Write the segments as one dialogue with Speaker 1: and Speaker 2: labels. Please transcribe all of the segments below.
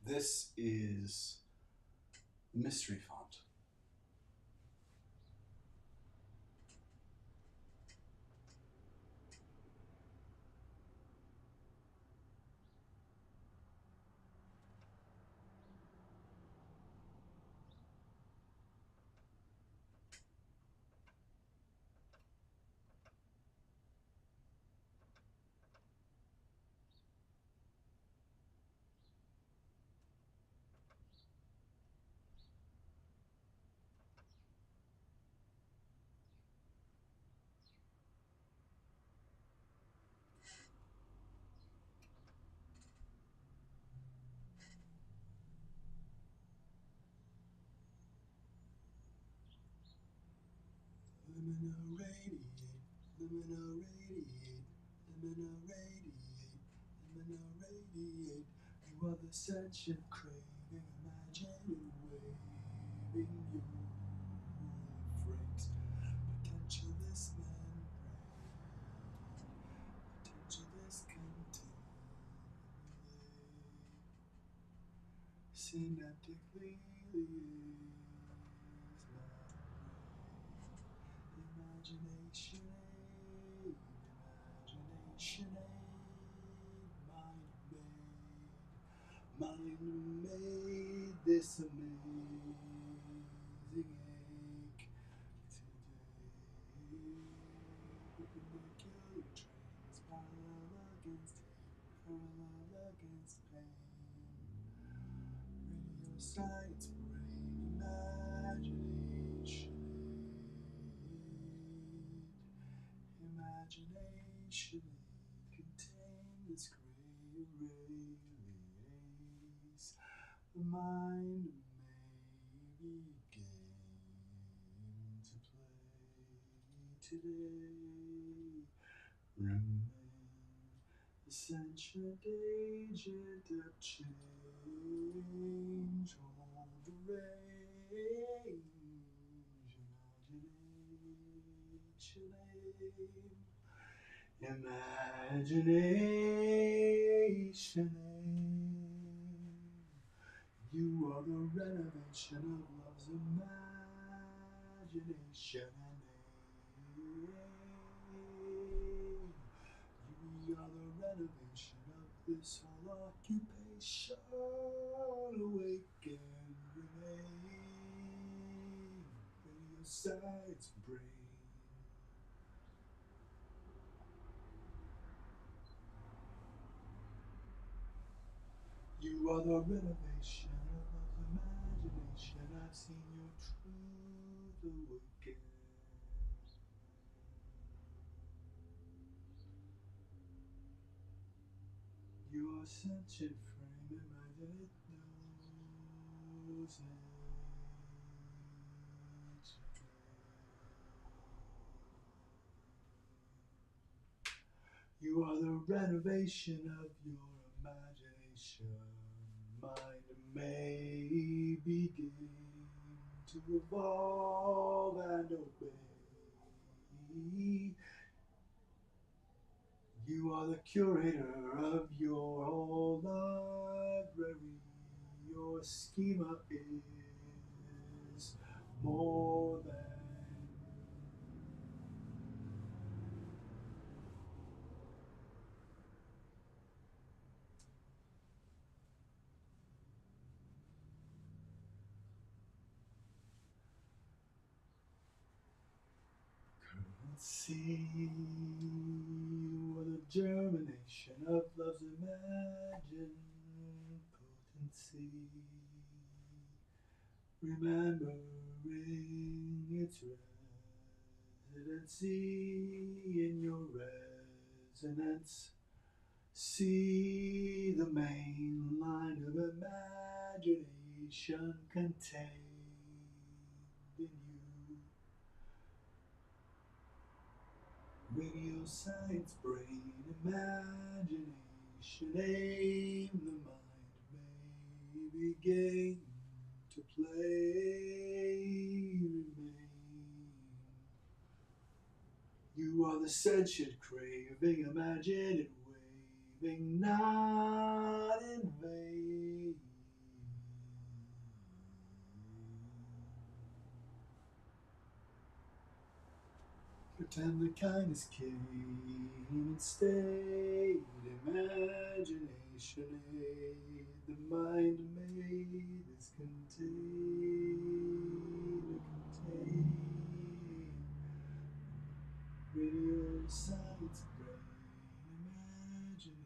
Speaker 1: This is mystery font. Lumina radiate, lumina radiate, lumina radiate, lumina radiate. You are the sentient craving, imagining waving your freight. Potentialist membrane, potentialist contaminate. Synaptically liaise imagination aid, imagination aid, mind made this amazing ache today. Perpendicular trains, parallel against hate, parallel against pain. Radio science, brain, imagination aid, imagination aid, contain this gray release. The mind may begin to play today. Remain the sentient agent of change, all the range, imagination aid, imagination aid. You are the renovation of love's imagination aid. We are the renovation of this whole occupation. Awake and remain. Radio science brain. You are the renovation of love's imagination. I've seen your truth awaken. Your sentient frame, imagine it knows it. You are the renovation of your imagination. Mind may begin to evolve and obey. You are the curator of your whole library. Your schema is more than currency. You are the germination of love's imagined potency. Remembering its residency in your resonance. See the main line of imagination contained in you. Radio science brain, imagination aim, the mind may begin to play, remain. You are the sentient craving, imagine it craving, not in vain. Pretend the kindness came and stayed. Imagination aid the mind made is contained. Radio science brain. Imagination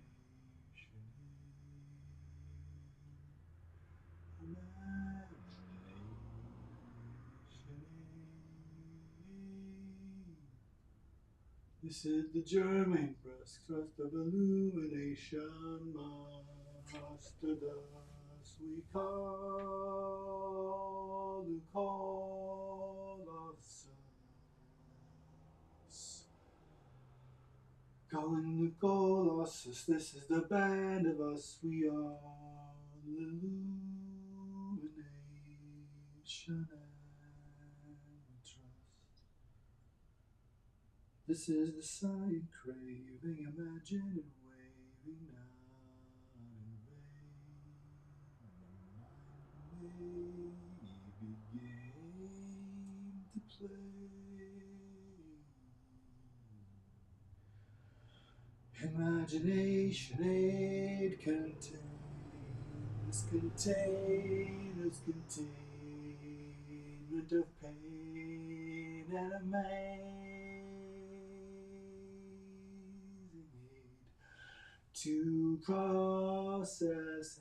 Speaker 1: This is the German press, trust of illumination, master thus we call the Colossus. Calling the Colossus, this is the band of us, we are illumination and trust. This is the sign craving, imagining, waving, not in vain. The mind may begin to play. Imagination aid contains containment of pain and amazing aid to process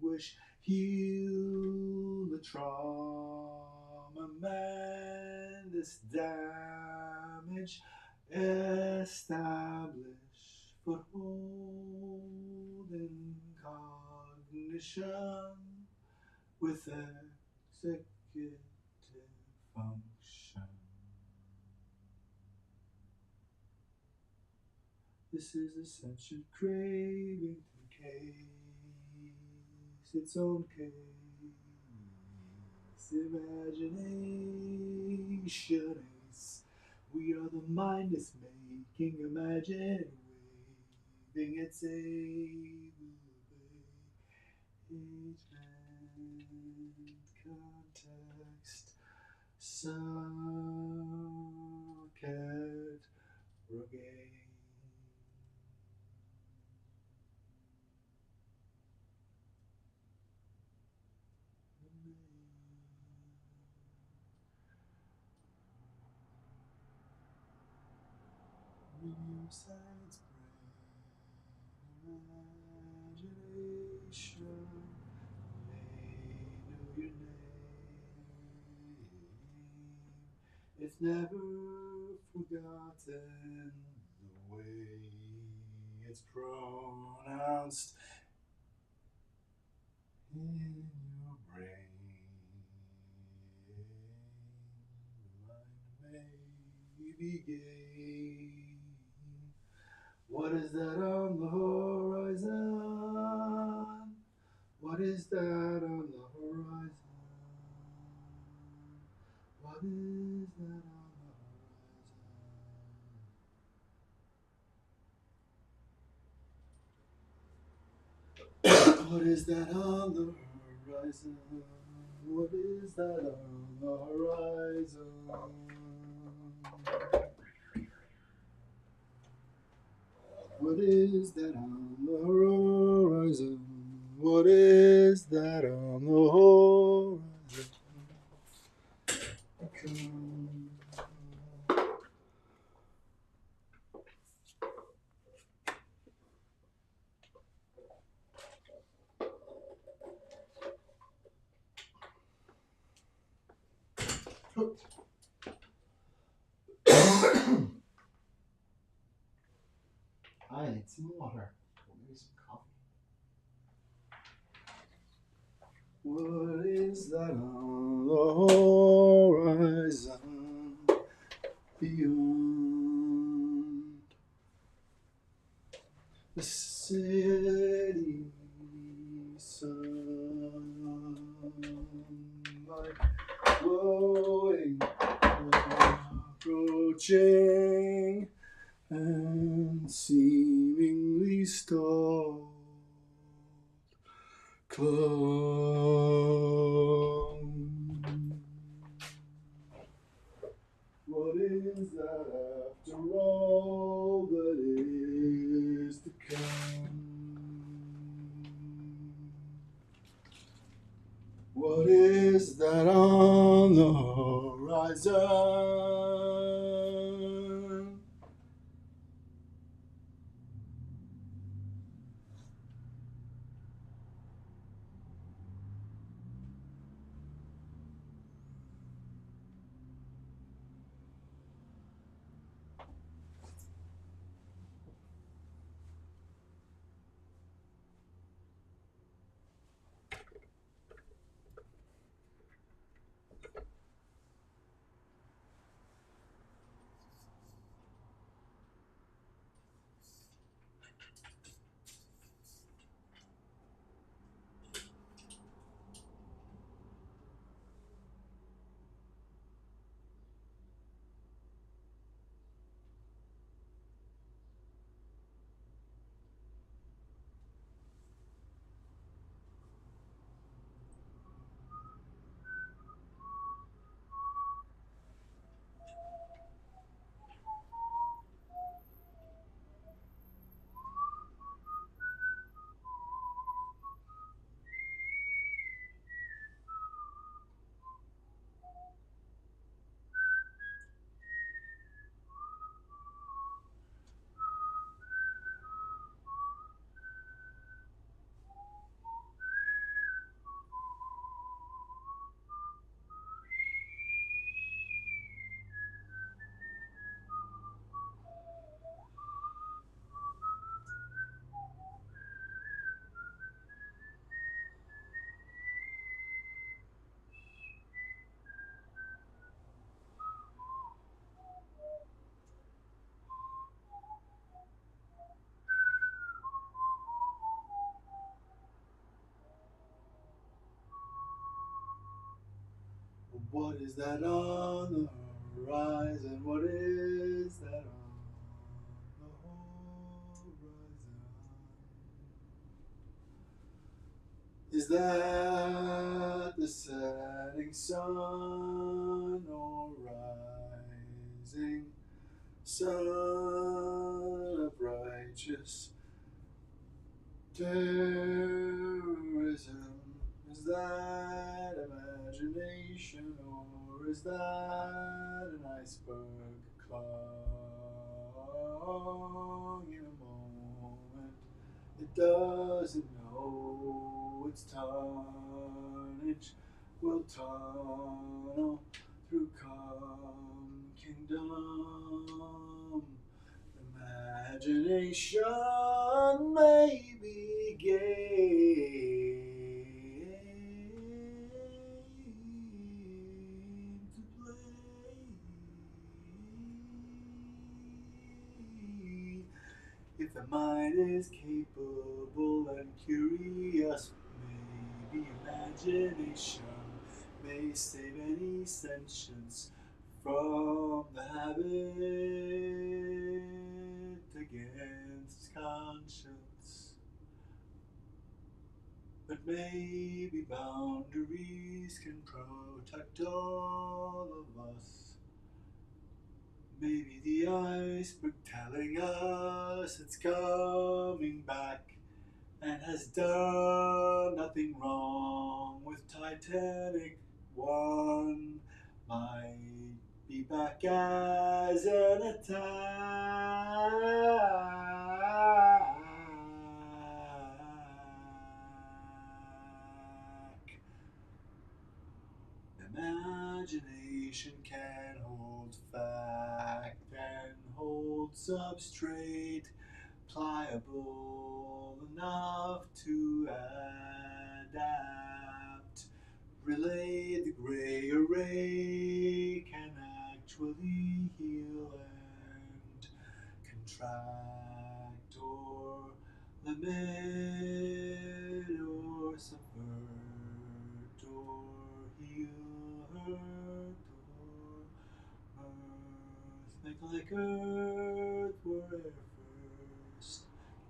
Speaker 1: anguish, heal the trauma, mend this damage, establish foothold in cognition with executive function. This is ascension craving to case its own case. Imagination ace. We are the mind is making, imagine waving its agent context socket regain. Radio science brain, imagination, they know your name. It's never forgotten the way it's pronounced in your brain. The mind may begin. What is that on the horizon? What is that on the horizon? What is that on the horizon? What is that on the horizon? What is that on the horizon? What is that on the horizon? What is that on the horizon? I need some water. Maybe some coffee. What is that on the horizon? Beyond the city sunlight glowing, approaching and seemingly What is that after all that is to come? What is that on the horizon? What is that on the horizon? What is that on the horizon? Is that the setting sun or rising sun of righteous terrorism? Is that imagination or is that an iceberg clung in a moment? It doesn't know its tonnage will tunnel through come kingdom. Imagination may be game to play. If the mind is capable and curious, maybe imagination may save any sentience from the habit against conscience. But maybe boundaries can protect all of us. Maybe the iceberg telling us it's coming back and has done nothing wrong with Titanic 1 might be back as an attack. Imagination can hold fact and hold substrate, pliable enough to adapt. Relay the gray array can actually heal and contract or limit or subvert or heal, hurt or mirth. Make like earth were air first.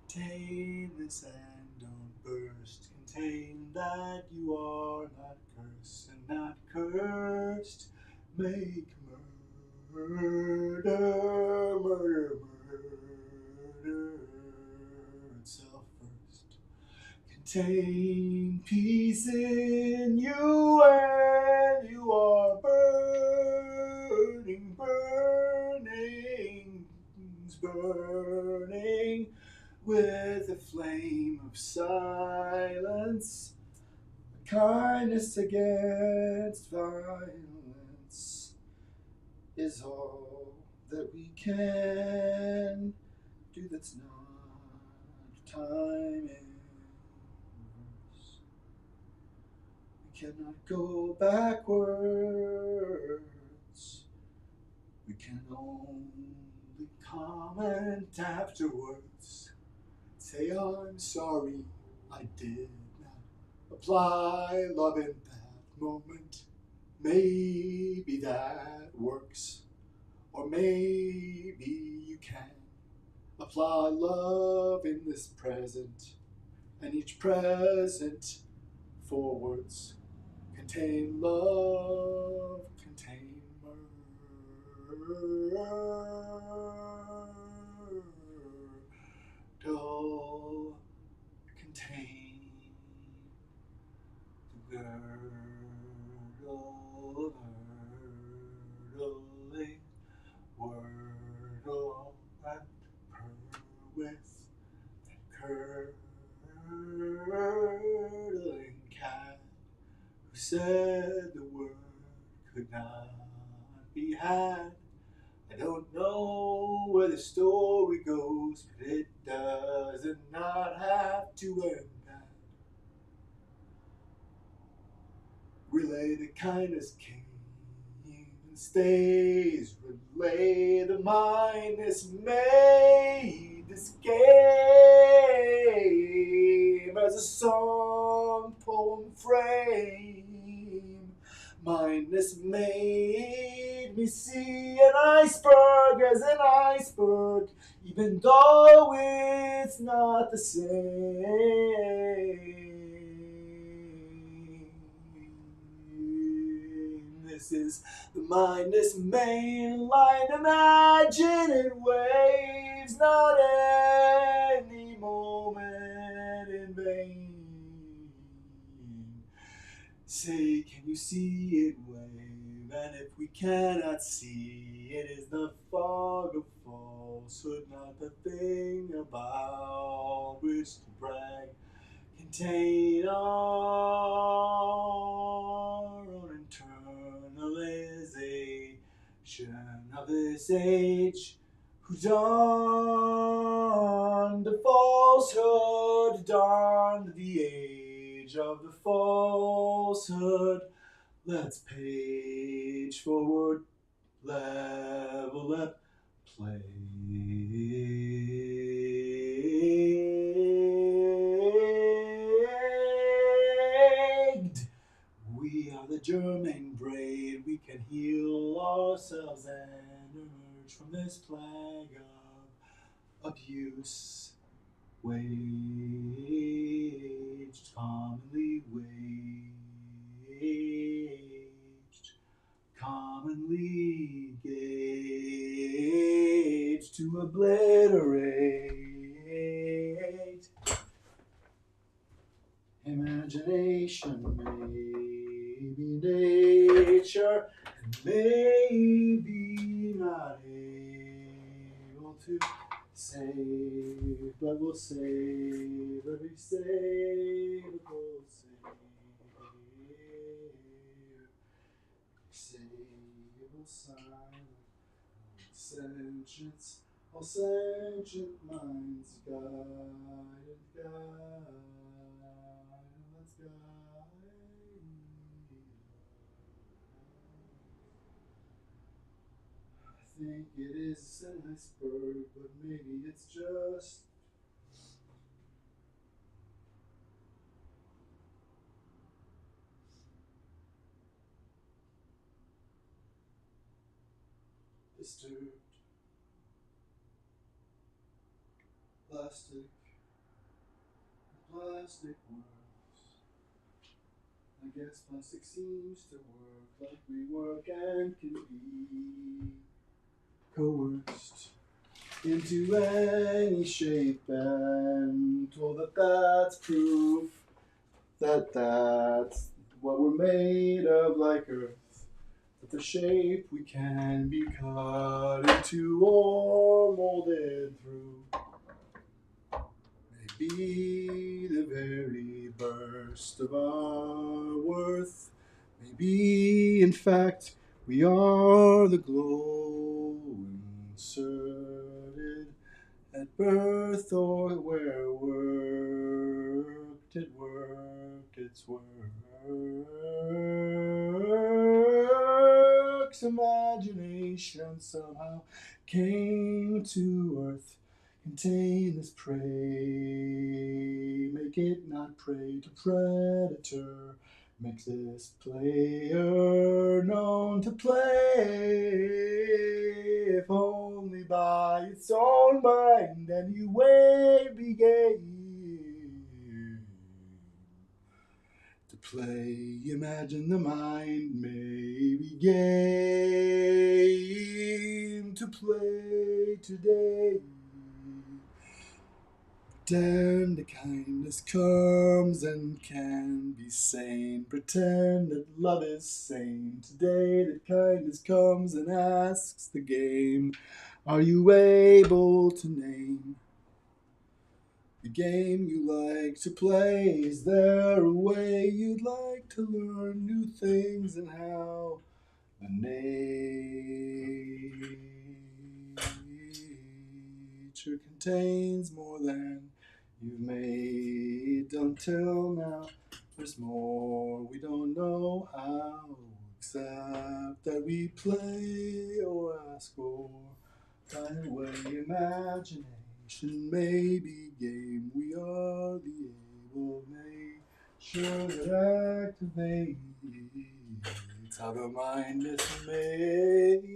Speaker 1: Contain this and don't burst. contain that you are not cursed and not cursed. Make murder itself first. Contain peace in you, and you are burning with the flame of silence, kindness against violence is all that we can do that's not time in reverse. We cannot go backwards. We can only comment afterwards. Say, I'm sorry, I did not apply love in that moment. Maybe that works. Or maybe you can apply love in this present. And each present forwards contain love, contain murder, contain the girdle, hurdling, wordle, and purr with that curdling cat who said the word could not be had. I don't know where the story goes, but it does not have to end bad. Relay the kindness came and stays. Relay the mindness made this game as a song poem frame. Mindness made me see an iceberg as an iceberg, even though it's not the same. This is the mindless main line. Imagine it waves, not any moment in vain. Say, can you see it wave? And if we cannot see, it is the fog of falsehood, not the thing about which to brag. Contain our own internalization of this age, who donned the falsehood, donned the age of the falsehood. Let's page forward, level up, play. We are the germane braid. We can heal ourselves and emerge from this plague of abuse. Waged, commonly waged, commonly gauged to obliterate. Imagination, maybe nature, and maybe not able to save, but we'll save every savable savable sign of sentience, all sentient minds guide. Let's guide. I think it is an iceberg, but maybe it's just disturbed plastic words. I guess plastic seems to work like we work and can be coerced into any shape and told that that's proof that that's what we're made of, like Earth. That the shape we can be cut into or molded through may be the very burst of our worth. Maybe, in fact, we are the glow inserted at birth, or where it worked its works. Imagination somehow came to earth, contain this prey, make it not prey to predator. Makes this player known to play, if only by its own mind, any way be game. To play, imagine the mind may be game. To play today, pretend that kindness comes and can be sane. Pretend that love is sane. Today that kindness comes and asks the game, are you able to name the game you like to play? Is there a way you'd like to learn new things, and how the nature contains more than you've made until now? There's more we don't know how, except that we play or ask or find a way. Imagination may be game. We are the able nature that activates how the mind is made.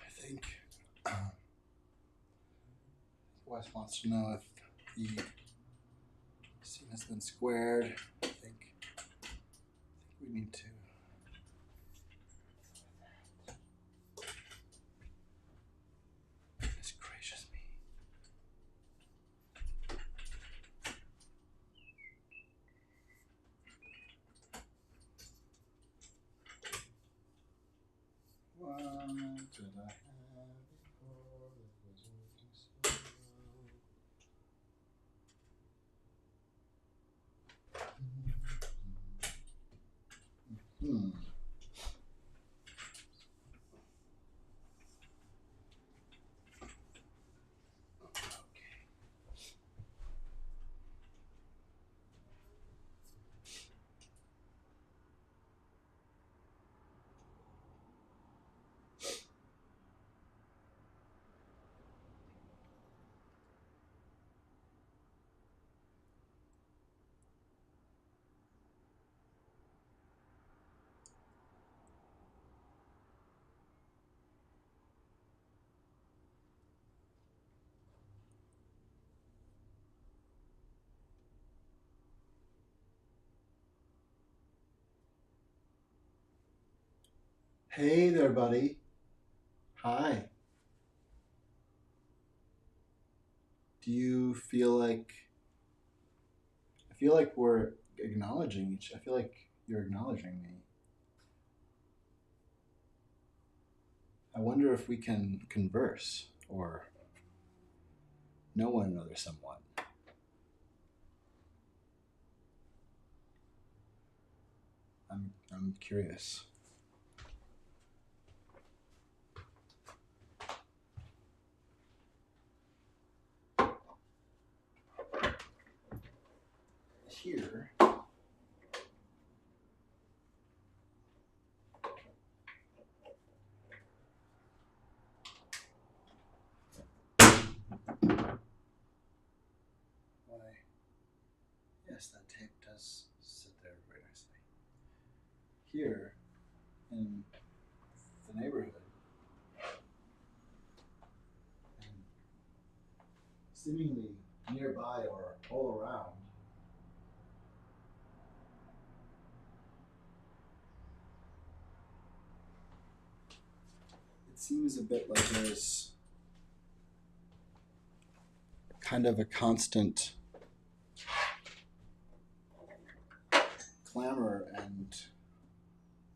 Speaker 1: I think Wes wants to know if the scene has been squared. I think we need to. Goodness gracious me. What did I have before that was working so well? Hey there, buddy. Hi. Do you feel like I feel like we're acknowledging each I feel like you're acknowledging me. I wonder if we can converse or know one another somewhat. I'm curious. Here, why? Yes, that tape does sit there very nicely. Here in the neighborhood, and seemingly nearby or all around, it seems a bit like there's kind of a constant clamor and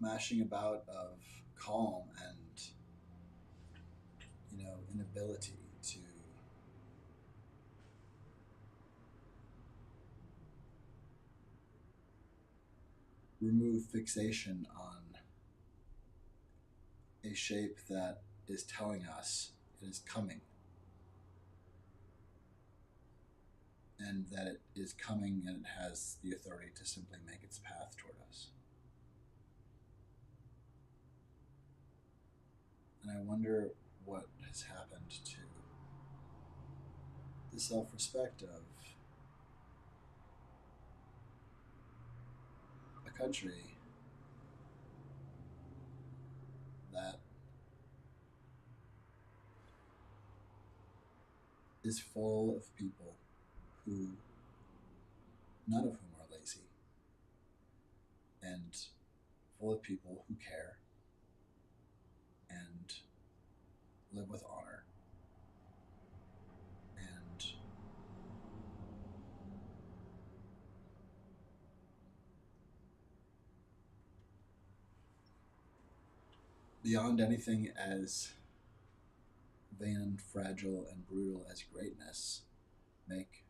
Speaker 1: mashing about of calm and inability to remove fixation on a shape that is telling us it is coming and that it is coming and it has the authority to simply make its path toward us. And I wonder what has happened to the self-respect of a country that is full of people who, none of whom are lazy, and full of people who care and live with honor and beyond anything as vain, fragile, and brutal as greatness, make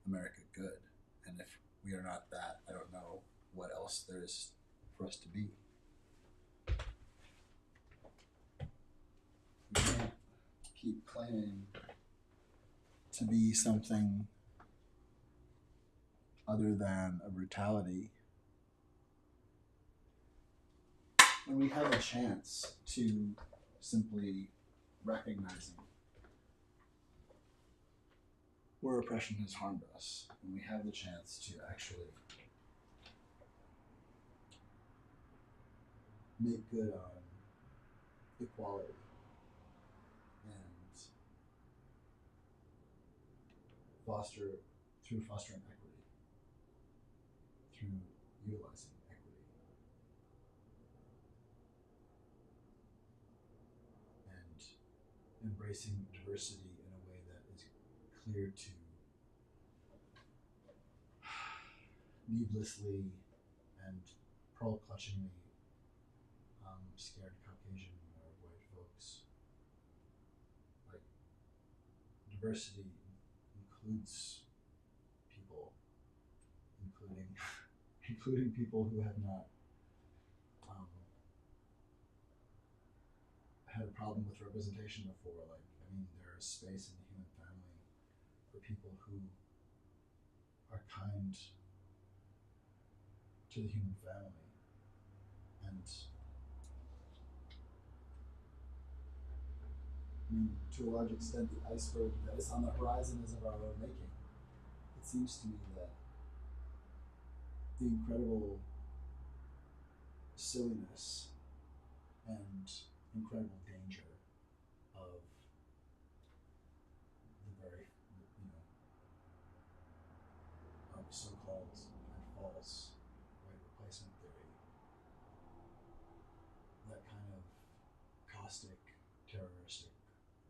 Speaker 1: America good. And if we are not that, I don't know what else there is for us to be. We can't keep claiming to be something other than a brutality when we have a chance to simply recognizing where oppression has harmed us, and we have the chance to actually make good on equality and through fostering equity, through utilizing equity, and embracing diversity in a way that is clear to needlessly and pearl clutchingly scared Caucasian or white folks. Like, diversity includes people, including including people who have not had a problem with representation before. Like, I mean, there is space in the human family for people who are kind to the human family, and I mean, to a large extent, the iceberg that is on the horizon is of our own making. It seems to me that the incredible silliness and incredible danger of the very, of so-called and false white replacement theory, that kind of
Speaker 2: caustic, terroristic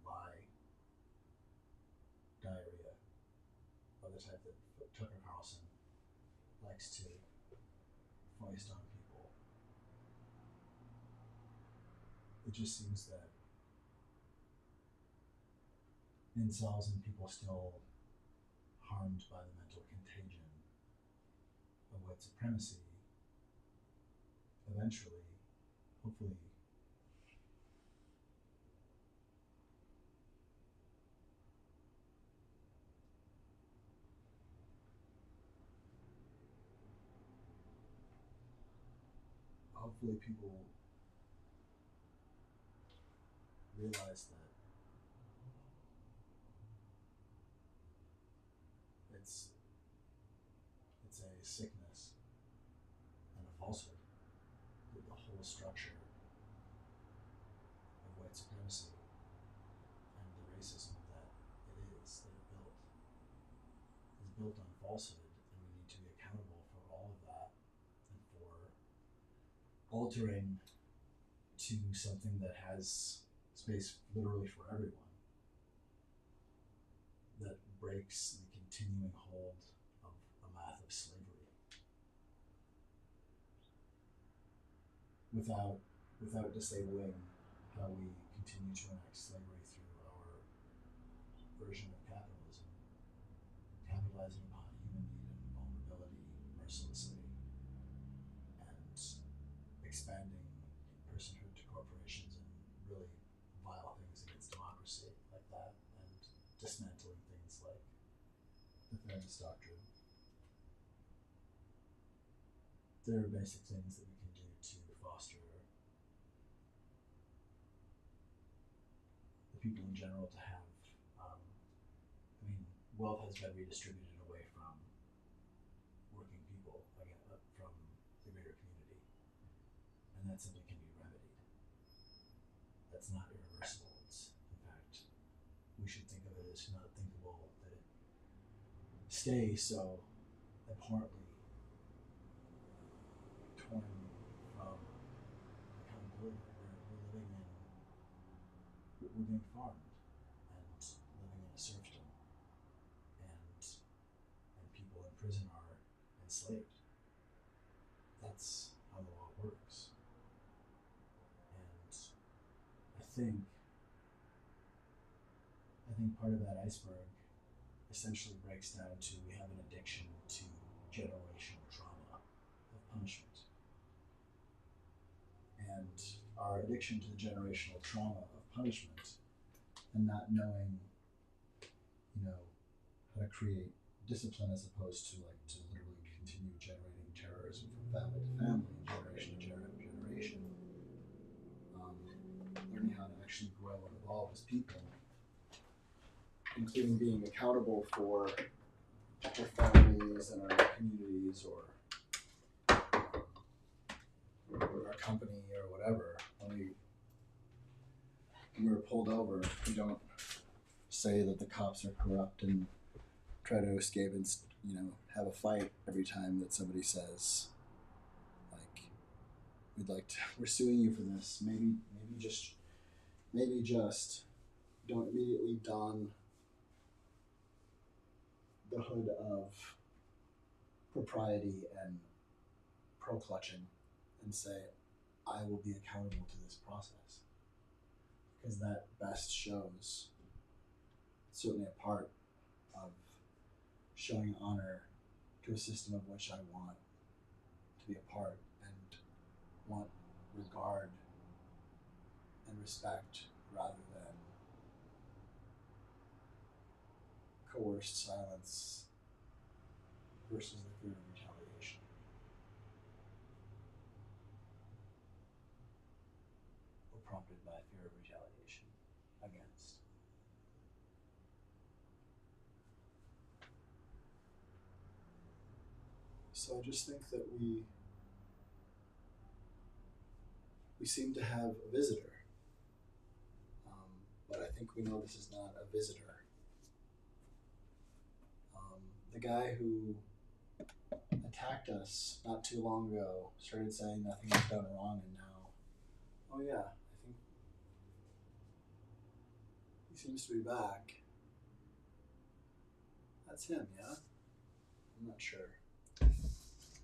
Speaker 2: lie, diarrhea, of the type that Tucker Carlson likes to foist on people. It just seems that incels and people still harmed by the mental contagion of white supremacy eventually, hopefully, people realize that it's a sickness and a falsehood, that the whole structure of white supremacy and the racism that it is built on falsehood, and we need to be accountable for all of that and for altering to something that has space literally for everyone, that breaks the continuing hold of a math of slavery without disabling how we continue to enact slavery through our version of capitalism, capitalizing upon human need and vulnerability mercilessly, and expanding personhood to corporations and really vile things against democracy like that, and dismantling things like the fairness doctrine. There are basic things that we can do to foster the people in general to have, wealth has been redistributed away from working people, again, from the greater community, and that simply can be remedied. That's not irreversible. In fact, we should think of it as not thinkable that it stay so abhorrently torn from accountability. We're being farmed and living in a serfdom, and people in prison are enslaved. That's how the law works. And I think part of that iceberg essentially breaks down to we have an addiction to generational trauma of punishment. And our addiction to the generational trauma of punishment and not knowing, how to create discipline as opposed to literally continue generating terrorism from family to family, generation to generation. Learning how to actually grow and evolve as people, including being accountable for our families and our communities or our company or whatever. When we were pulled over, we don't say that the cops are corrupt and try to escape and have a fight every time that somebody says, we're suing you for this. Maybe just don't immediately don the hood of propriety and pearl clutching and say, I will be accountable to this process. Because that best shows, certainly a part of showing honor to a system of which I want to be a part and want regard and respect rather than coerced silence versus the fear of retaliation. Or prompted by fear of retaliation against. So I just think that we seem to have a visitor. But I think we know this is not a visitor. The guy who attacked us not too long ago started saying nothing was done wrong, and now, oh yeah, I think He seems to be back. That's him, yeah? I'm not sure.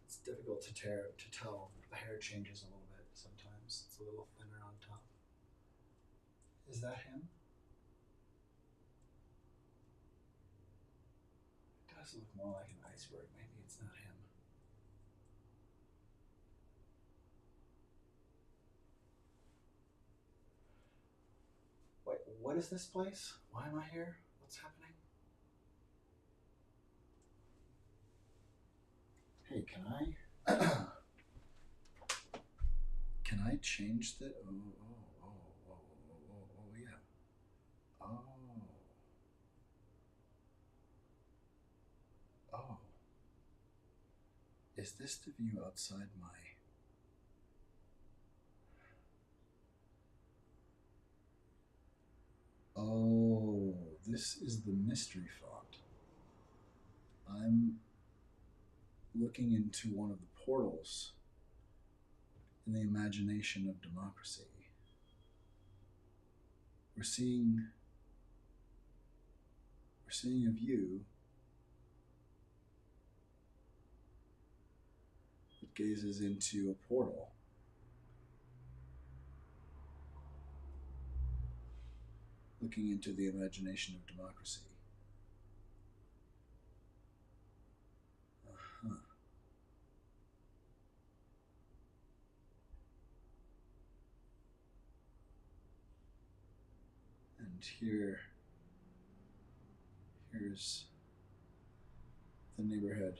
Speaker 2: It's difficult to tell. The hair changes a little bit sometimes. It's a little thinner on top. Is that him? It does look more like an iceberg. Maybe it's not him. Wait, what is this place? Why am I here? What's happening? Hey, can I change the? Oh, yeah. Oh. Is this the view outside my? Oh, this is the mystery font. I'm looking into one of the portals in the imagination of democracy. We're seeing a view that gazes into a portal. Looking into the imagination of democracy. Uh-huh. And here's the neighborhood.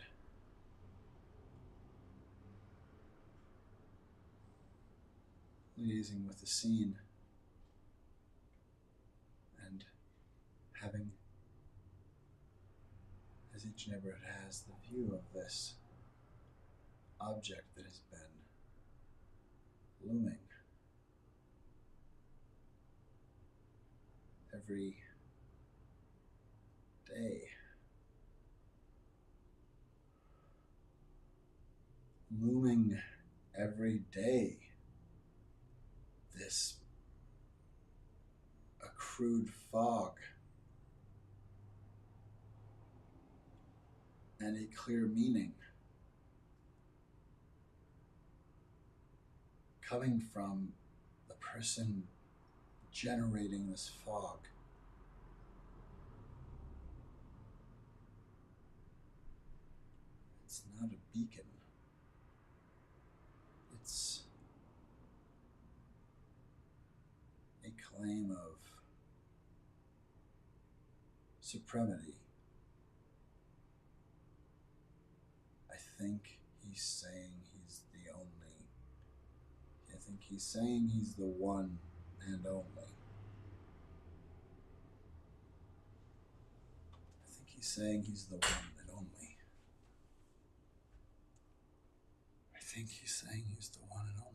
Speaker 2: Liaising with the scene and having, as each neighborhood has, the view of this object that has been looming every day. Looming every day. This accrued fog and a clear meaning coming from the person generating this fog. It's not a beacon. It's a claim of supremacy. I think he's saying he's the only. I think he's saying he's the one and only. I think he's saying he's the one and only. I think he's saying he's the one and only.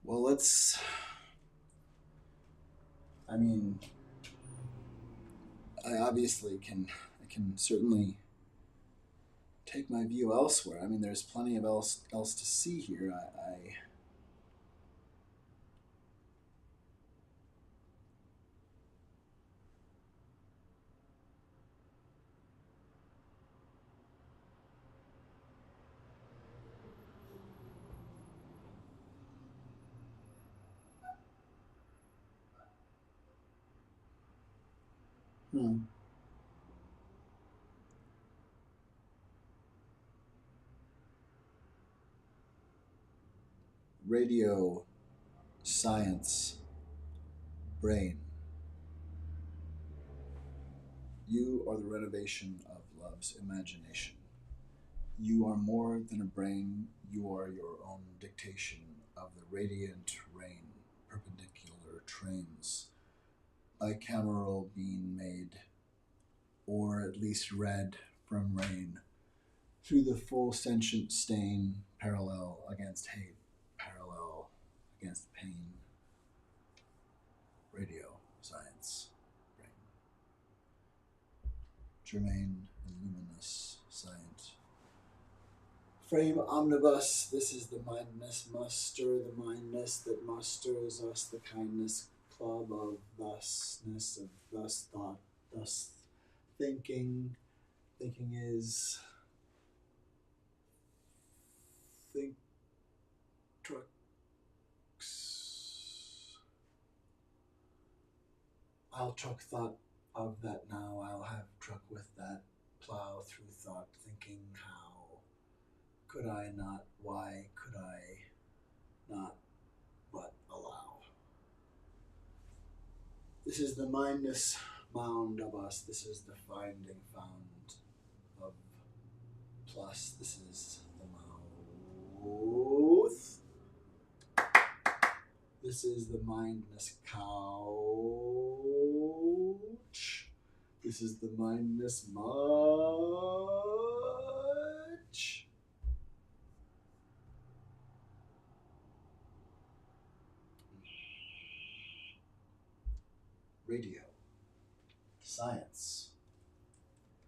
Speaker 2: Well, I obviously can certainly take my view elsewhere. There's plenty of else to see here. Radio, science, brain. You are the renovation of love's imagination. You are more than a brain, you are your own dictation of the radiant rain, perpendicular trains, bicameral being made, or at least red from rain, through the full sentient stain, parallel against hate, parallel against pain. Radio, science. germane and luminous, scient. Frame omnibus, this is the mindness muster, the mindness that musters us, the kindness club of thusness, of thus thought, thus thinking. Thinking is think trucks. I'll truck thought of that now, I'll have truck with that, plow through thought, thinking how could I not, why could I not but allow. This is the mindness mound of us, this is the finding found of plus, this is the mouth. This is the mindness couch. This is the mindness much. Radio. Science.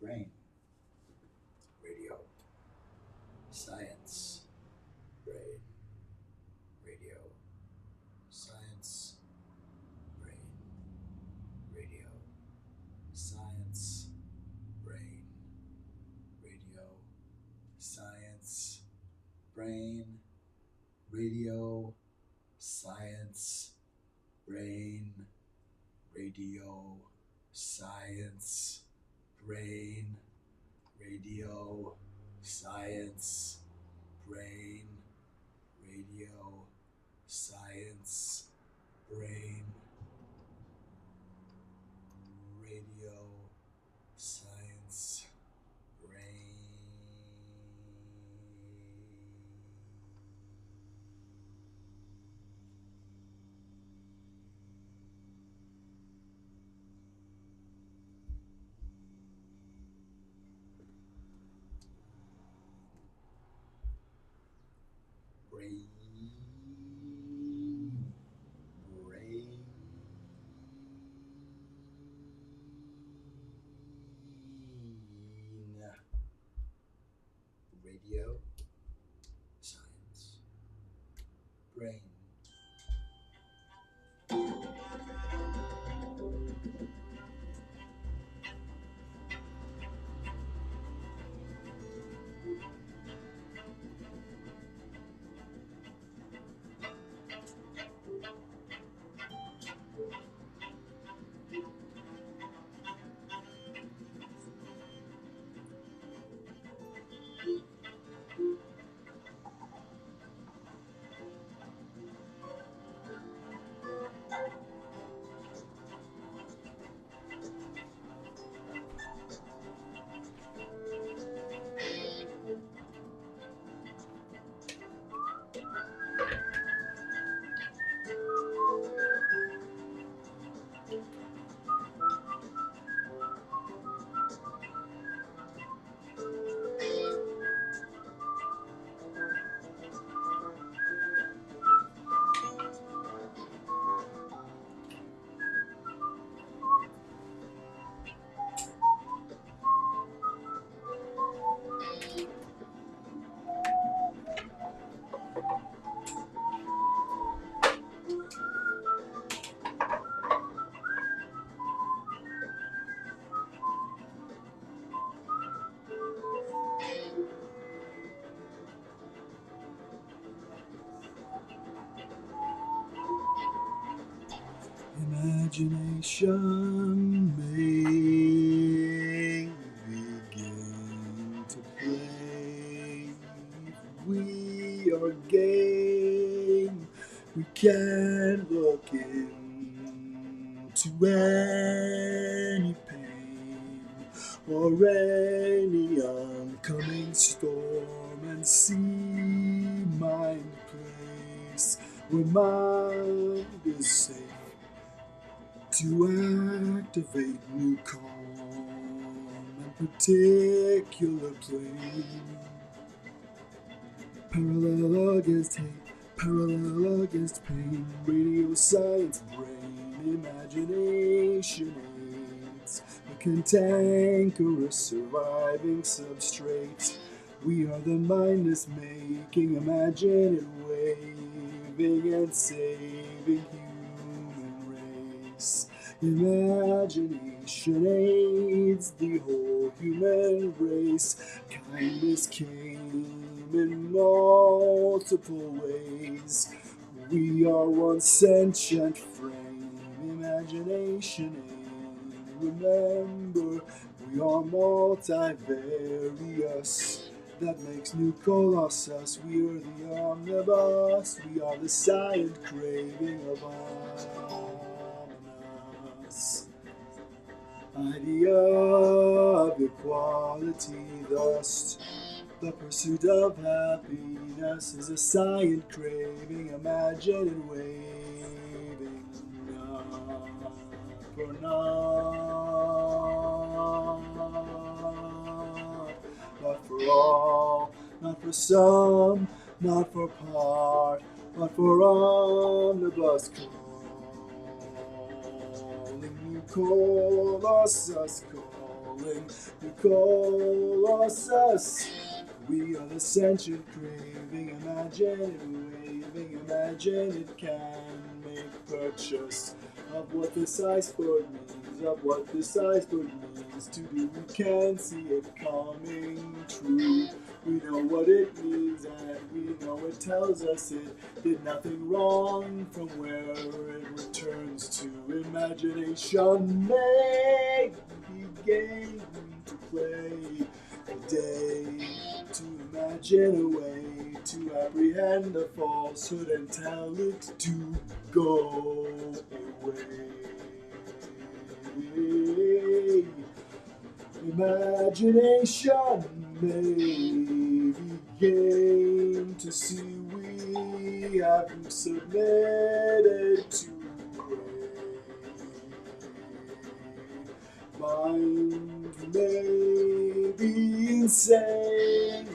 Speaker 2: Brain. Radio. Science. Brain. Radio. Science. Brain. Radio. Science. Brain. Radio. Science. Brain. Radio. Science. Brain. Radio. Science. Brain. Radio. Science. Brain. Radio. Science. Brain. Radio. Science. Brain. Brain. Radio. Science. Brain. Imagination may begin to play. We are game. We can't look into any pain or any oncoming storm and see mind place where mind is safe to activate new calm and particular plane. Parallel against hate, parallel against pain, radio science, brain, imagination aids.
Speaker 1: traits, a cantankerous surviving substrate. We are the mindless making, imagined waving and saving human race. Imagination aids the whole human race. Kindness came in multiple ways. We are one sentient frame, imagination aim. Remember, we are multivarious. That makes new colossus. We are the omnibus. We are the silent craving of ominous. Idea of equality, thus the pursuit of happiness is a silent craving, imagined and waving, not for naught, not for all, not for some, not for part, but for omnibus calling, new colossus calling, new colossus. We are the sentient craving, imagined waving, imagine it can make purchase of what this iceberg means, of what this iceberg means to do. We can see it coming true. We know what it means and we know it tells us it did nothing wrong from where it returns to. Imagination may begin to play a day, to imagine a way to apprehend a falsehood and tell it to go away. Imagination may begin to see we have submitted to grace. Mind may be insane,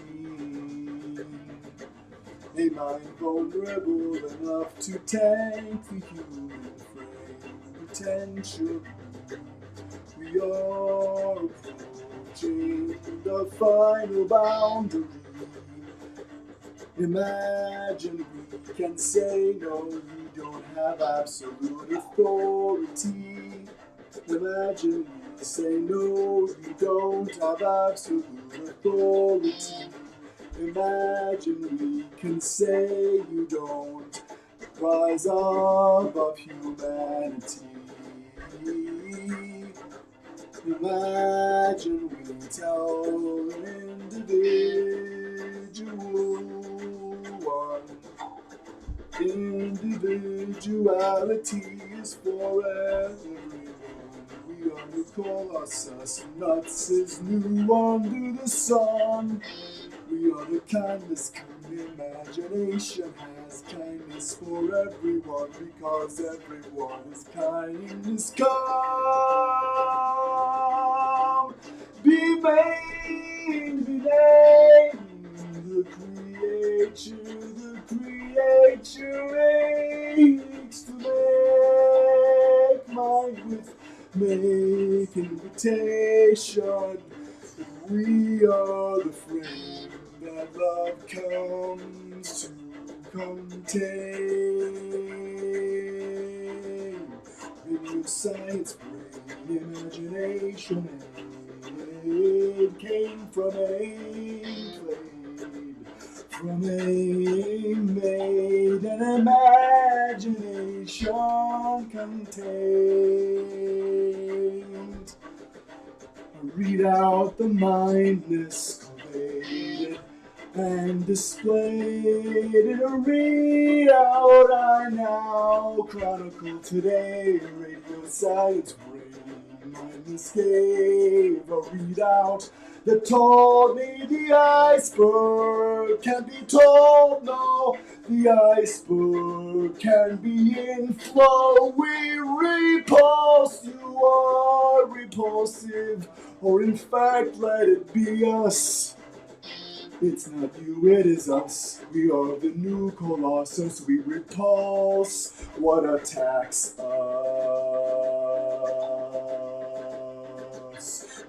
Speaker 1: a mind vulnerable enough to tank the human frame potential. We are approaching the final boundary. Imagine we can say no, we don't have absolute authority. Imagine we say no, you don't have absolute authority. Imagine we can say you don't rise above humanity. Imagine we tell an individual one. Individuality is for everyone. We are the colossus, nuts is new under the sun. We are the kindness come. Imagination has kindness for everyone because everyone is kindness come. Be made, be named, the creature aches to make mind with make invitation. We are the frame that love comes to contain. In your science brain, imagination, it came from aim played, from aim made, an imagination contained. Read out the mindness collated and displayed in a readout. I now chronicle today, radio science brain. Mindness gave a readout that told me the iceberg can be told no. The iceberg can be in flow. We repulse, you are repulsive, or in fact let it be us. It's not you, it is us. We are the new colossus. We repulse what attacks us.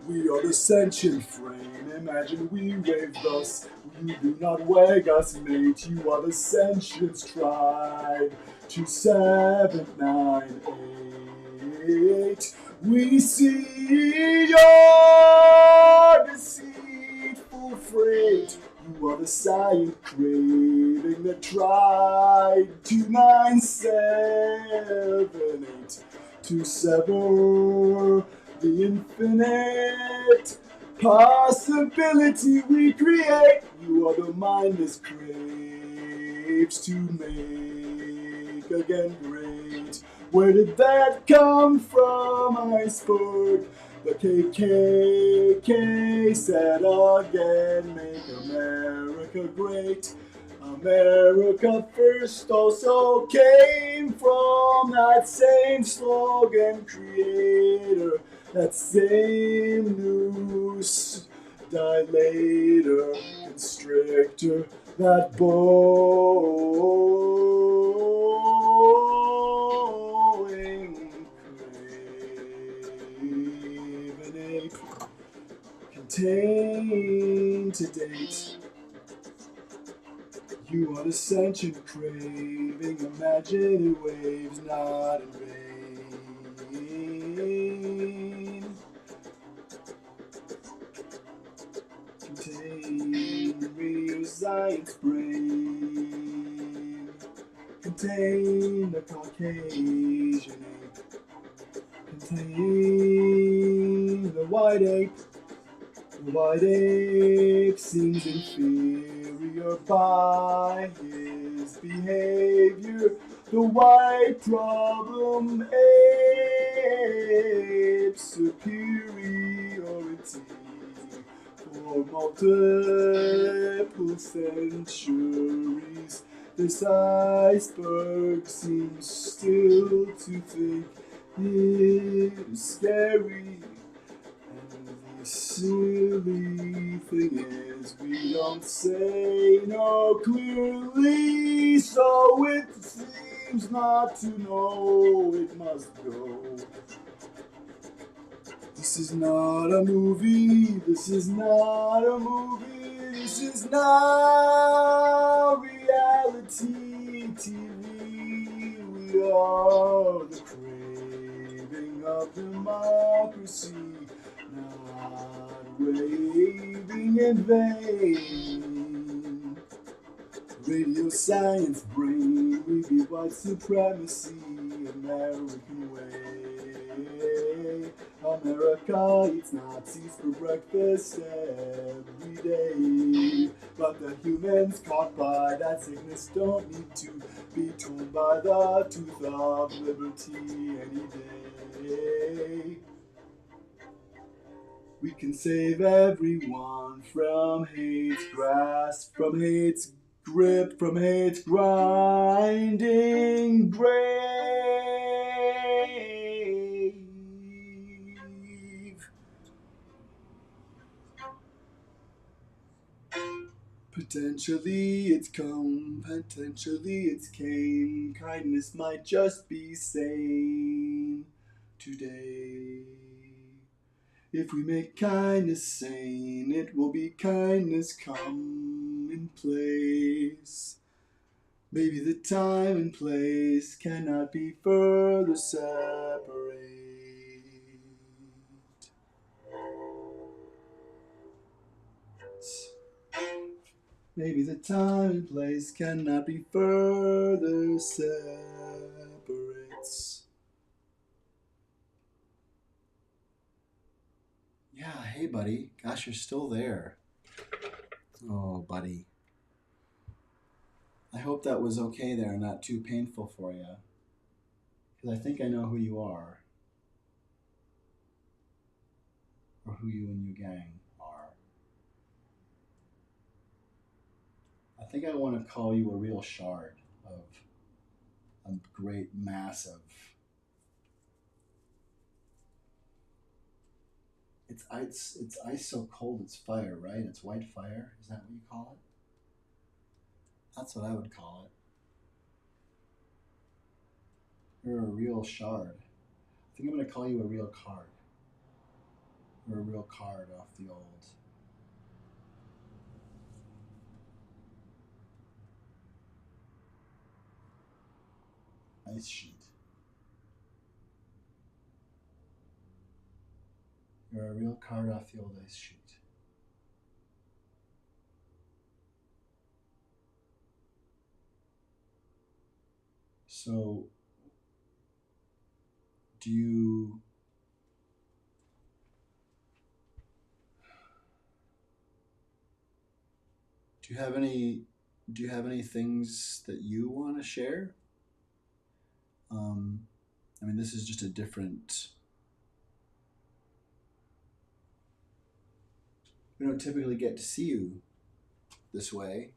Speaker 1: We are the sentient frame, imagine we wave thus. You do not wag us, mate, you are the sentience tribe. 2798. We see your deceitful freight. You are the science craving the tribe. 2978. To sever the infinite possibility we create. You are the mindless craves to make again great. Where did that come from, iceberg? The KKK said again, make America great. America first also came from that same slogan creator, that same noose dilator, constrictor, that Boeing craven ape, contained to date. You are the sentient craving, imagine it waves not in vain. Contain radio science brain. Contain the Caucasian ape. Contain the white ape. The white ape seems inferior by his behavior. The white problem ape superiority for multiple centuries. This iceberg seems still to think it is scary. The silly thing is, we don't say no clearly, so it seems not to know it must go. This is not a movie, this is not a movie, this is not reality TV. We are the craving of democracy, not waving in vain. Radio science brain, we be white supremacy, American way. America eats Nazis for breakfast every day. But the humans caught by that sickness don't need to be torn by the tooth of liberty any day. We can save everyone from hate's grasp, from hate's grip, from hate's grinding grave. Potentially it's come, potentially it's came. Kindness might just be sane today. If we make kindness sane, it will be kindness come in place. Maybe the time and place cannot be further separate. Maybe the time and place cannot be further separates. Yeah, hey buddy. Gosh, you're still there. Oh, buddy. I hope that was okay there and not too painful for you. Because I think I know who you are. Or who you and your gang are. I think I want to call you a real shard of a great mass of... It's ice so cold it's fire, right? It's white fire. Is that what you call it? That's what I would call it. You're a real shard. I think I'm going to call you a real card.
Speaker 2: You're a real card off the old ice sheet. You're a real card off the old ice sheet. So, do you have any things that you want to share? I mean, this is just a different. We don't typically get to see you this way.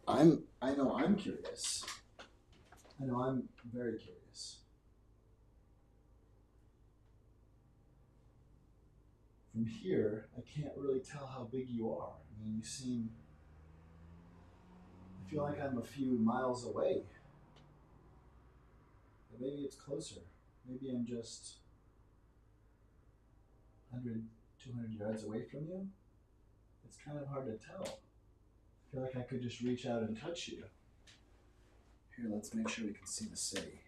Speaker 2: I know I'm curious. I know I'm very curious. From here, I can't really tell how big you are. I mean, I feel like I'm a few miles away. But maybe it's closer. Maybe I'm just 100, 200 yards away from you. It's kind of hard to tell. I feel like I could just reach out and touch you. Here, let's make sure we can see the city.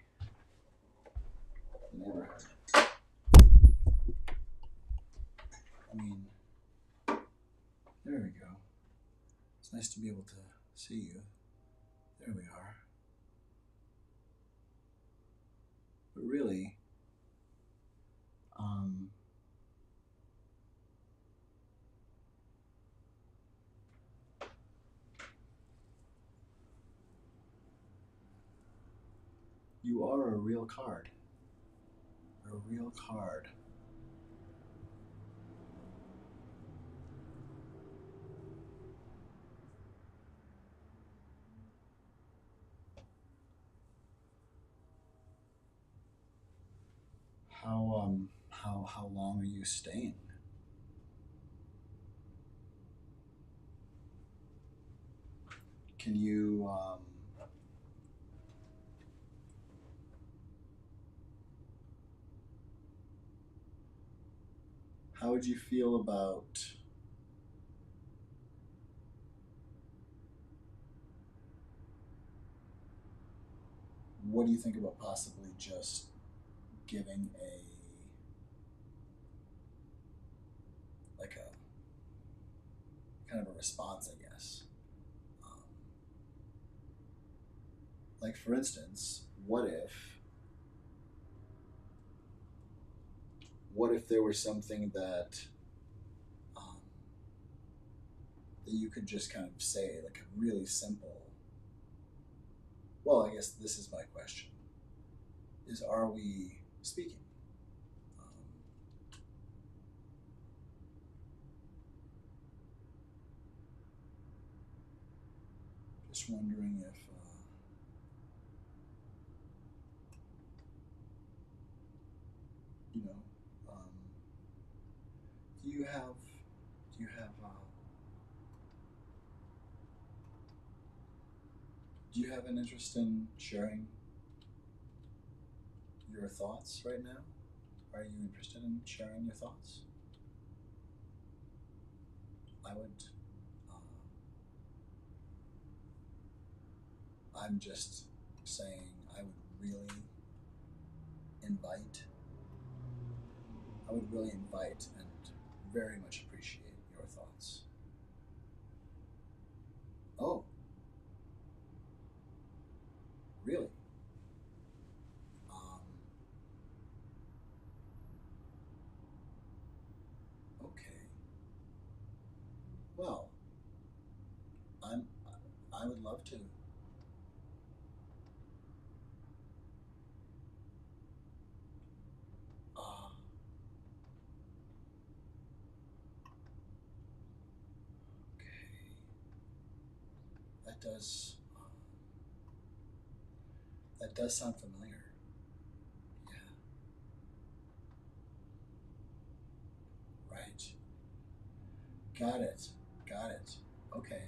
Speaker 2: The neighborhood. I mean, there we go. It's nice to be able to see you. There we are. But really, you are a real card. A real card. How long are you staying? Can you how would you feel about what do you think about possibly just giving a kind of a response, I guess. Like for instance, what if there was something that that you could just kind of say, like a really simple. Well, I guess this is my question: is are we speaking? Just wondering if you know, do you have do you have an interest in sharing your thoughts right now? Are you interested in sharing your thoughts? I would. I'm just saying I would really invite. I would really invite and very much appreciate your thoughts. Oh, really? Okay. Well, I'm. I would love to. Uh, okay. That does. That does sound familiar. Yeah. Right. Got it. Got it. Okay.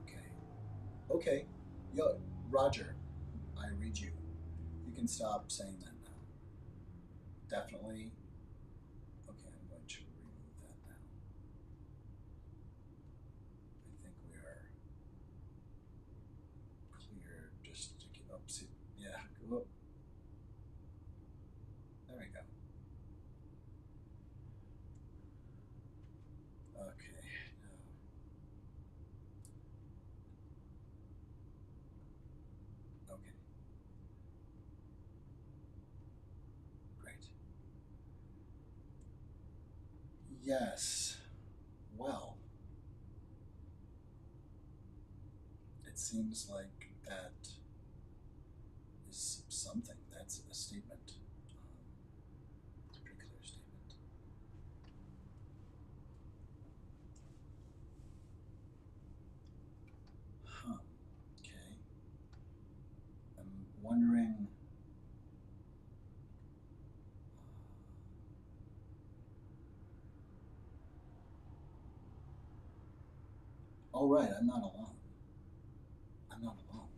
Speaker 2: Okay. Okay, yo, Roger, I read you. You can stop saying that now. Definitely. Okay, I'm going to remove that now. I think we are clear just to keep up. See, yeah, go up. There we go. Okay, okay, great. Yes, well, it seems like that is something. That's a statement. It's a pretty clear statement. Huh, okay. I'm wondering. Oh, right, I'm not alone. I'm not alone.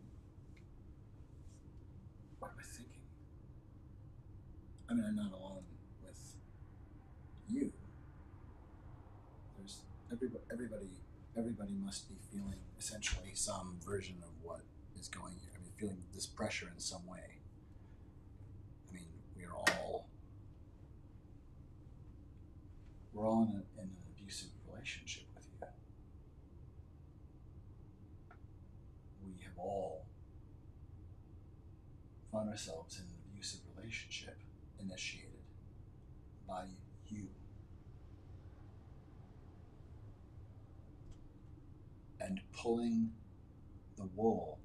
Speaker 2: What am I thinking? I mean, I'm not alone with you. There's everybody must be feeling essentially some version of what is going here. I mean, feeling this pressure in some way. I mean, we're all in an abusive relationship with you. We have all found ourselves in an abusive relationship initiated by you. And pulling the wool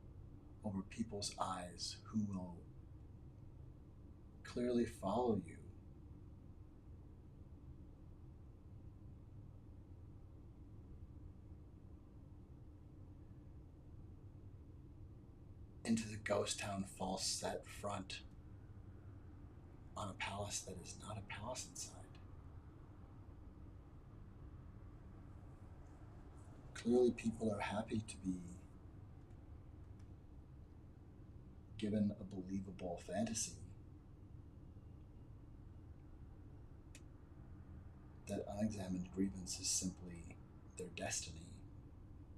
Speaker 2: over people's eyes who will clearly follow you into the ghost town false set front on a palace that is not a palace inside. Clearly, people are happy to be given a believable fantasy that unexamined grievance is simply their destiny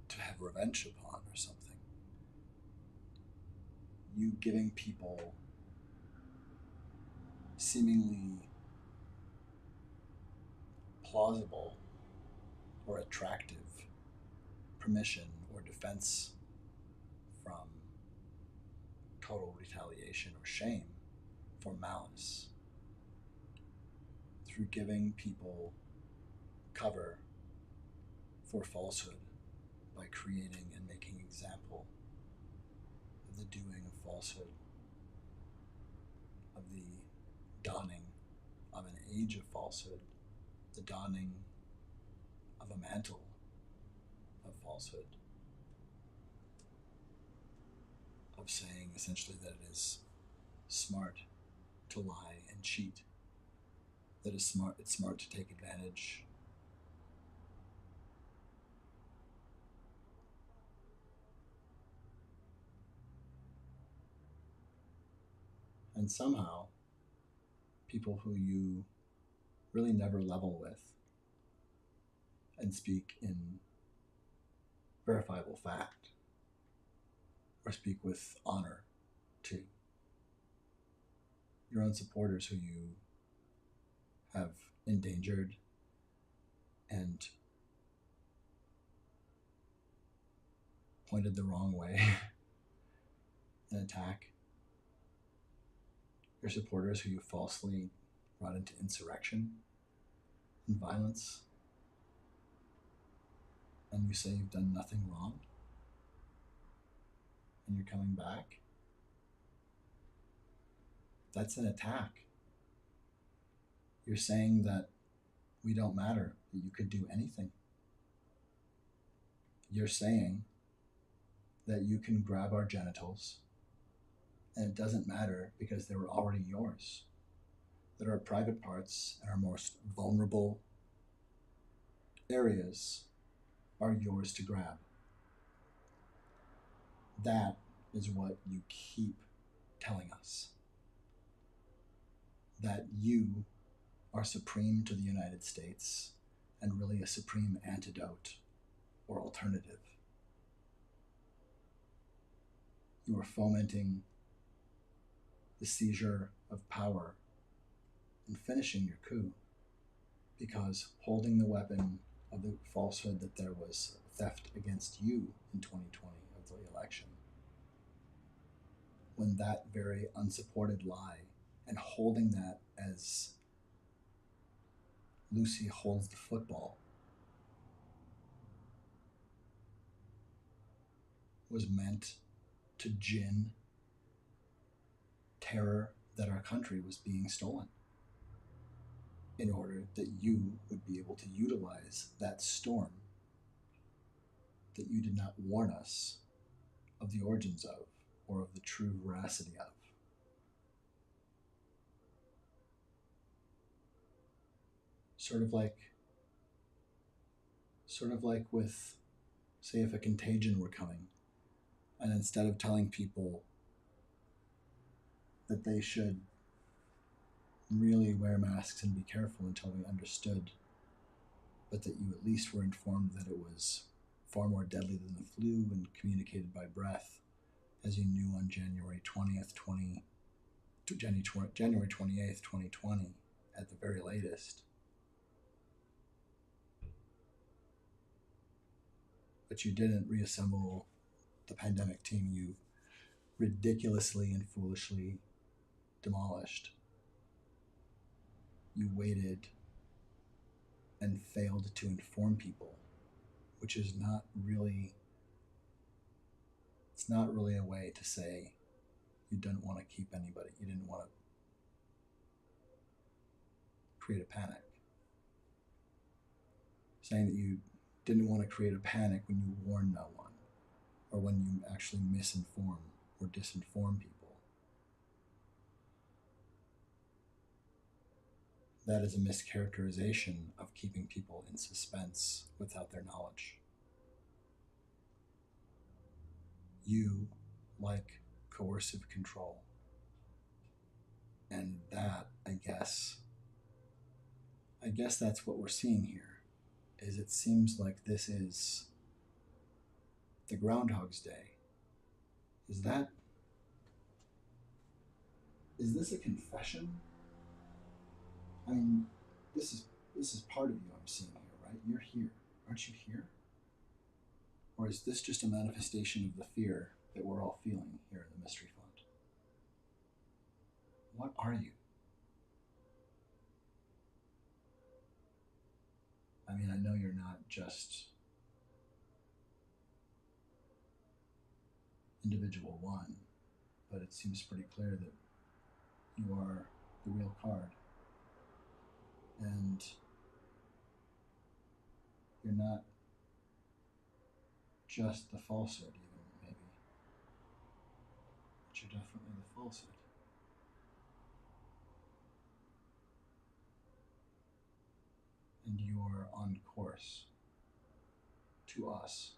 Speaker 2: to have revenge upon or something. You giving people seemingly plausible or attractive permission or defense from total retaliation or shame for malice through giving people cover for falsehood by creating and making example of the doing of falsehood, of the dawning of an age of falsehood, the dawning of a mantle of falsehood, of saying essentially that it is smart to lie and cheat, that it's smart to take advantage. And somehow, people who you really never level with and speak in verifiable fact or speak with honor to, your own supporters who you have endangered and pointed the wrong way in attack, your supporters who you falsely brought into insurrection and violence, and you say you've done nothing wrong, and you're coming back. That's an attack. You're saying that we don't matter, that you could do anything. You're saying that you can grab our genitals and it doesn't matter because they were already yours. That our private parts and our most vulnerable areas are yours to grab. That is what you keep telling us. That you are supreme to the United States and really a supreme antidote or alternative. You are fomenting the seizure of power and finishing your coup, because holding the weapon of the falsehood that there was theft against you in 2020 of the election, when that very unsupported lie, and holding that as Lucy holds the football, was meant to gin terror that our country was being stolen, in order that you would be able to utilize that storm that you did not warn us of the origins of, or of the true veracity of. Sort of like with, say, if a contagion were coming, and instead of telling people that they should really wear masks and be careful until we understood, but that you at least were informed that it was far more deadly than the flu and communicated by breath, as you knew on January 28th, 2020, at the very latest. But you didn't reassemble the pandemic team you ridiculously and foolishly demolished. You waited and failed to inform people, which is not really a way to say you didn't want to keep anybody. You didn't want to create a panic. Saying that you didn't want to create a panic when you warn no one, or when you actually misinform or disinform people. That is a mischaracterization of keeping people in suspense without their knowledge. You like coercive control. And that, I guess that's what we're seeing here, is it seems like this is the Groundhog's Day. Is this a confession? I mean, this is part of you I'm seeing here, right? You're here. Aren't you here? Or is this just a manifestation of the fear that we're all feeling here in the Mystery Fund? What are you? I mean, I know you're not just individual one, but it seems pretty clear that you are the real card. And you're not just the falsehood, even, maybe. But you're definitely the falsehood. And you're on course to us,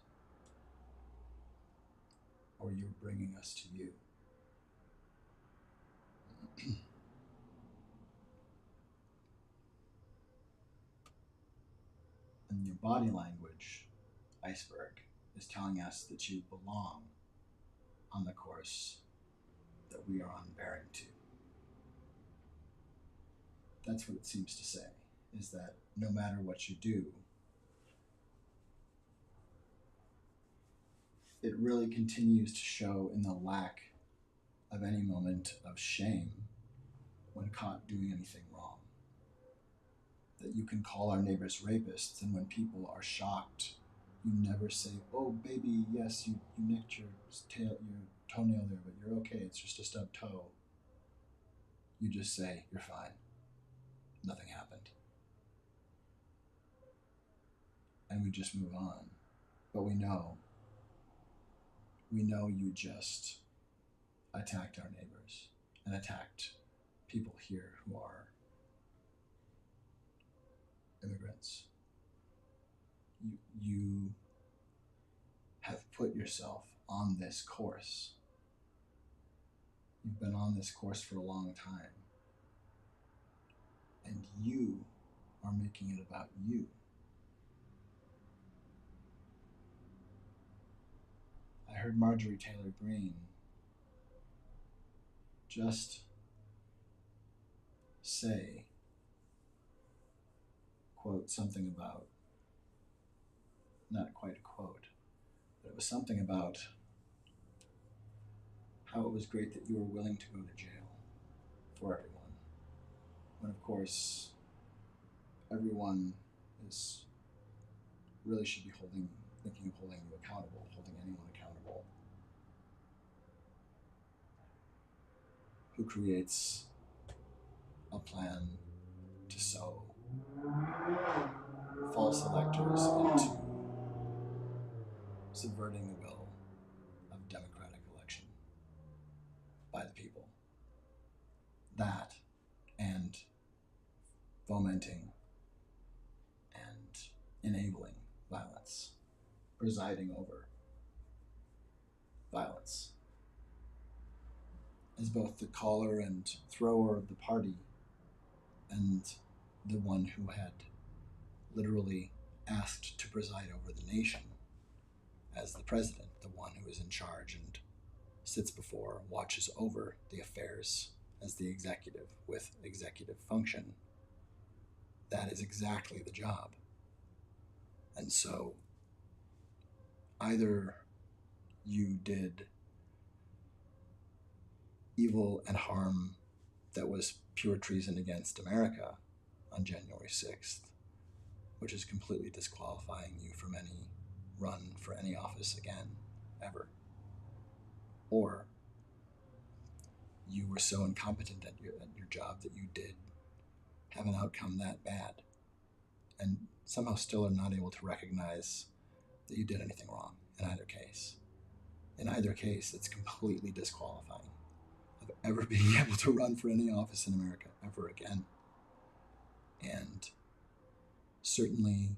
Speaker 2: or you're bringing us to you. And your body language, iceberg, is telling us that you belong on the course that we are on bearing to. That's what it seems to say, is that no matter what you do, it really continues to show in the lack of any moment of shame when caught doing anything wrong. That you can call our neighbors rapists, and when people are shocked, you never say, "Oh, baby, yes, you nicked your toenail there, but you're okay, it's just a stubbed toe." You just say, "You're fine. Nothing happened." And we just move on. But we know you just attacked our neighbors and attacked people here who are immigrants. You have put yourself on this course. You've been on this course for a long time. And you are making it about you. I heard Marjorie Taylor Greene just say, quote, something about, not quite a quote, but it was something about how it was great that you were willing to go to jail for everyone. When, of course, everyone is really should be thinking of holding you accountable, holding anyone accountable who creates a plan to sow false electors into subverting the will of democratic election by the people. That and fomenting and enabling violence, presiding over violence, as both the caller and thrower of the party and the one who had literally asked to preside over the nation as the president, the one who is in charge and sits before, watches over the affairs as the executive with executive function. That is exactly the job. And so either you did evil and harm that was pure treason against America on January 6th, which is completely disqualifying you from any run for any office again, ever. Or you were so incompetent at your job that you did have an outcome that bad and somehow still are not able to recognize that you did anything wrong in either case. In either case, it's completely disqualifying of ever being able to run for any office in America ever again. And certainly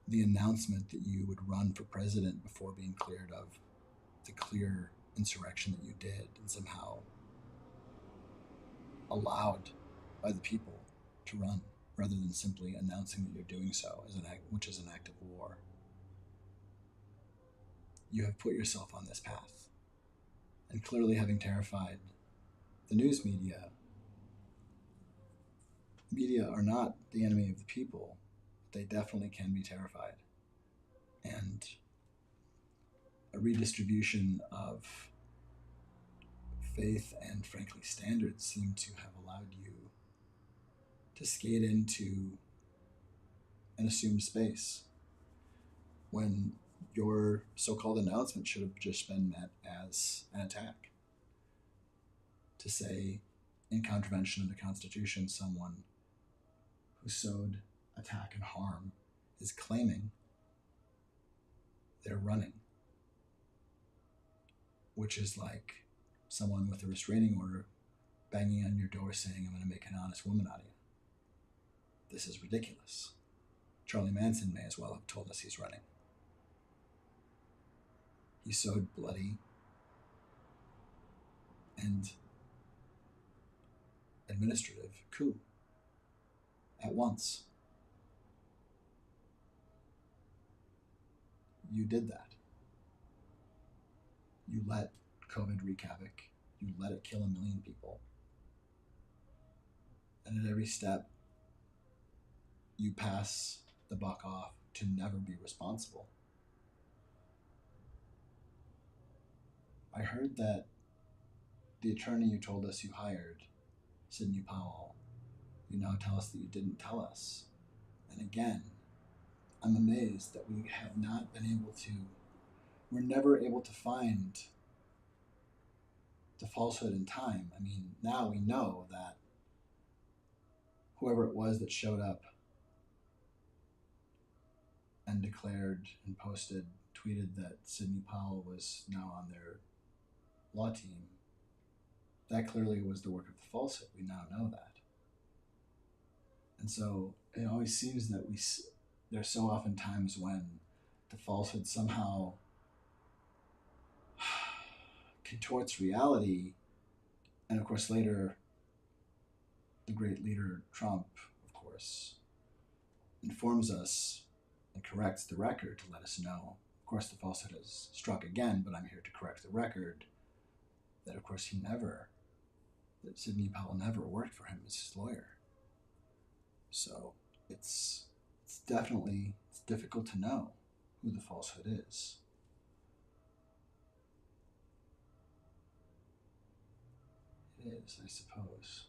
Speaker 2: the announcement that you would run for president before being cleared of the clear insurrection that you did and somehow allowed by the people to run rather than simply announcing that you're doing so, which is an act of war. You have put yourself on this path. And clearly having terrified the news media are not the enemy of the people, but they definitely can be terrified. And a redistribution of faith and, frankly, standards seem to have allowed you to skate into an assumed space when your so-called announcement should have just been met as an attack. To say, in contravention of the Constitution, someone who sowed attack and harm is claiming they're running, which is like someone with a restraining order banging on your door saying, I'm going to make an honest woman out of you. This is ridiculous. Charlie Manson may as well have told us he's running. He sowed bloody and administrative coup at once. You did that. You let COVID wreak havoc. You let it kill 1 million people. And at every step, you pass the buck off to never be responsible. I heard that the attorney you told us you hired, Sidney Powell, you now tell us that you didn't tell us. And again, I'm amazed that we have not been able to, we're never able to find the falsehood in time. I mean, now we know that whoever it was that showed up and declared and posted, tweeted that Sidney Powell was now on their law team, that clearly was the work of the falsehood. We now know that. And so it always seems that there's so often times when the falsehood somehow contorts reality. And of course, later, the great leader Trump, of course, informs us and corrects the record to let us know. Of course, the falsehood has struck again, but I'm here to correct the record. That, of course, that Sidney Powell never worked for him as his lawyer. So it's difficult to know who the falsehood is. It is, I suppose.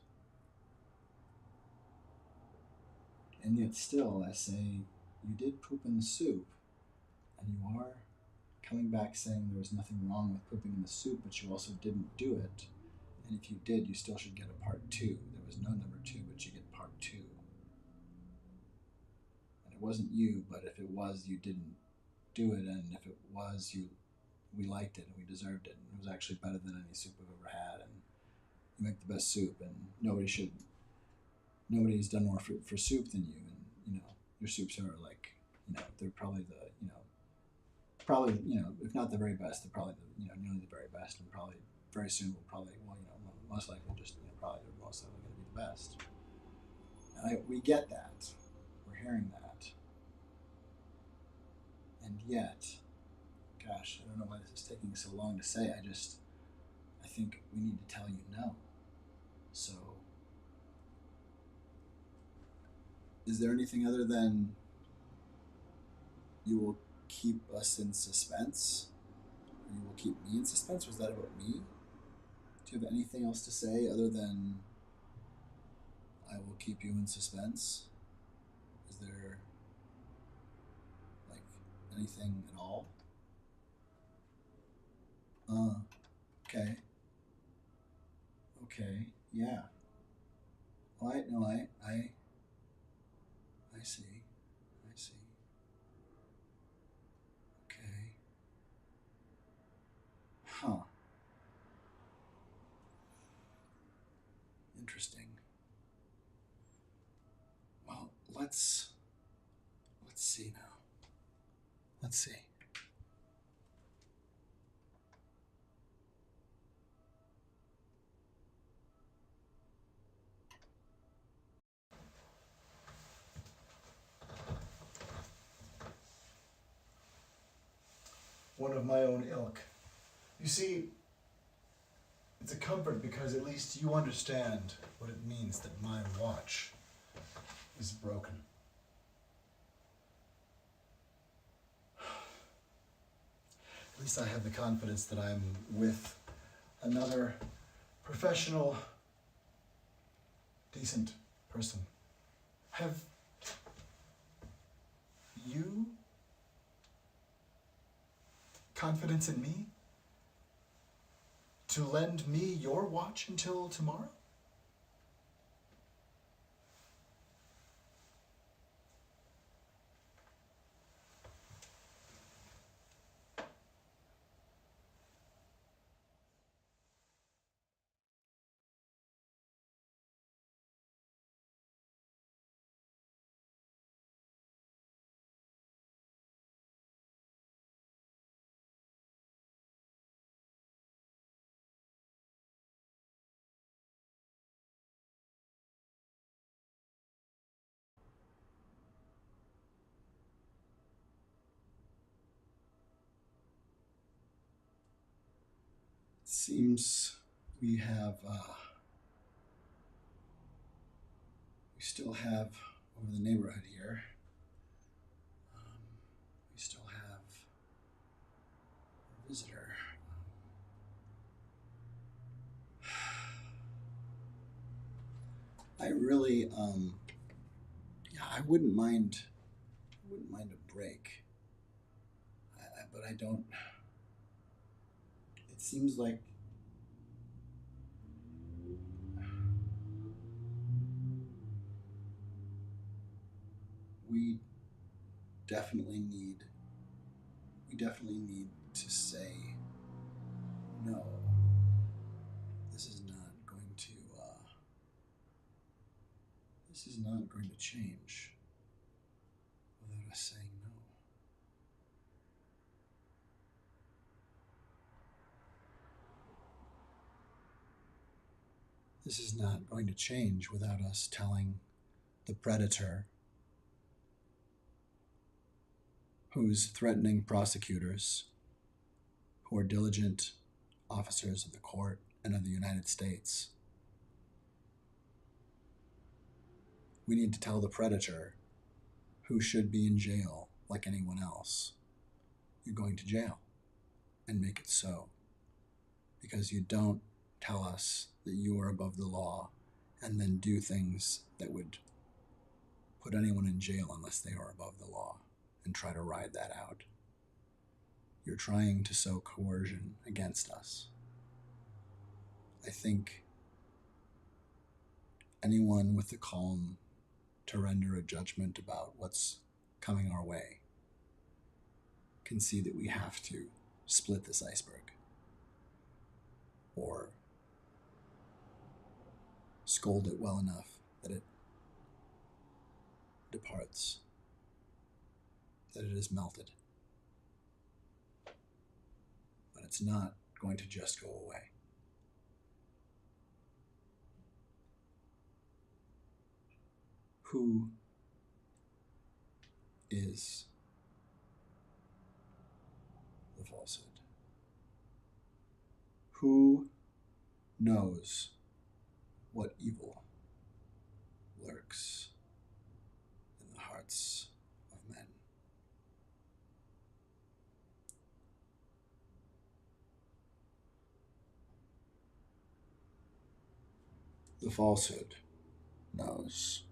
Speaker 2: And yet still, I say, you did poop in the soup, and you are coming back saying there was nothing wrong with pooping in the soup, but you also didn't do it. And if you did, you still should get a part 2. There was no number 2, but you get part 2. And it wasn't you, but if it was, you didn't do it, and if it was, we liked it and we deserved it, and it was actually better than any soup we've ever had, and you make the best soup, and nobody's done more for soup than you, and your soups are like, they're probably if not the very best, they're probably nearly the very best, and probably very soon will probably, most likely just probably they're most likely going to be the best. And we get that, we're hearing that, and yet, gosh, I don't know why this is taking so long to say. I think we need to tell you no. So, is there anything other than you will keep us in suspense? Or you will keep me in suspense? Was that about me? Do you have anything else to say other than I will keep you in suspense? Is there anything at all? Okay. Okay, yeah. I see. Okay. Huh. Interesting. Well, let's see now. Let's see. One of my own ilk. You see, it's a comfort because at least you understand what it means that my watch is broken. At least I have the confidence that I'm with another professional, decent person. Have you confidence in me to lend me your watch until tomorrow? Seems we still have over the neighborhood here. We still have a visitor. I really, I wouldn't mind a break. But I don't. It seems like we definitely need to say no. This is not going to change without us saying no. This is not going to change without us telling the predator who's threatening prosecutors who are diligent officers of the court and of the United States. We need to tell the predator who should be in jail like anyone else. You're going to jail, and make it so. Because you don't tell us that you are above the law and then do things that would put anyone in jail unless they are above the law and try to ride that out. You're trying to sow coercion against us. I think anyone with the calm to render a judgment about what's coming our way can see that we have to split this iceberg or scold it well enough that it departs, that it is melted. But it's not going to just go away. Who is the falsehood? Who knows what evil lurks in the hearts of men? The falsehood knows.